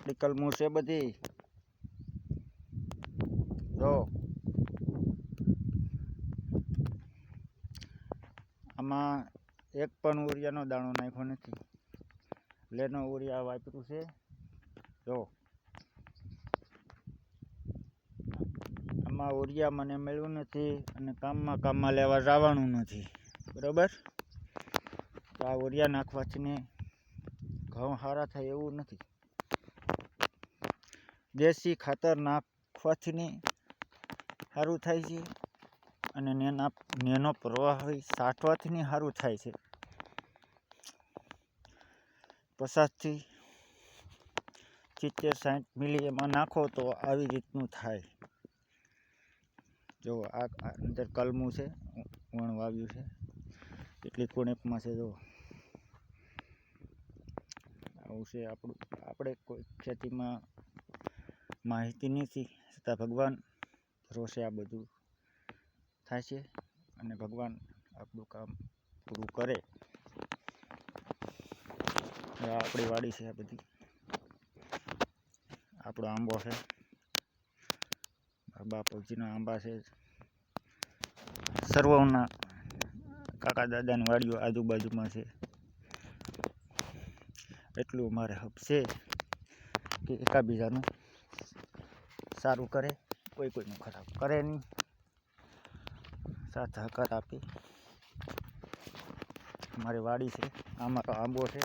આપણી કલમું છે બધી જો આમાં એક પણ ઉરિયાનો દાણો નાખ્યો નથી. લેનો ઉરિયા વાપર્યું છે. જો આમાં ઉરિયા મને મળ્યું નથી અને કામમાં લેવા જવાનું નથી. બરાબર, તો આ ઉરિયા નાખવાથી ને ઘઉં સારા થાય એવું નથી. દેશી ખાતર નાખવાથી ને સારું થાય છે અને નેનો પ્રવાહ છાંટવાથી ને સારું થાય છે. 50 થી 70-60 મિલી એમાં નાખો તો આવી રીતનું થાય. જો આ અંદર કલમું છે, વણ વાવ્યું છે, એટલી કુણેપમાં છે. જો આવું છે આપણું. આપણે કોઈ ખેતીમાં માહિતી નથી, છતાં ભગવાન ભરોસે આ બધું થાય છે અને ભગવાન આપણું કામ પૂરું કરે. આપણી વાડી છે આ બધી. આપણો આંબો છે, બાપુજીના આંબા છે. સર્વના કાકા દાદાની વાડીઓ આજુબાજુમાં છે. એટલું અમારે હક છે કે એકાબીજાનું સારું કરે, કોઈનું ખરાબ કરે નહીં. સાથ સહકાર આપી અમારી વાડી છે. અમારો આંબો છે.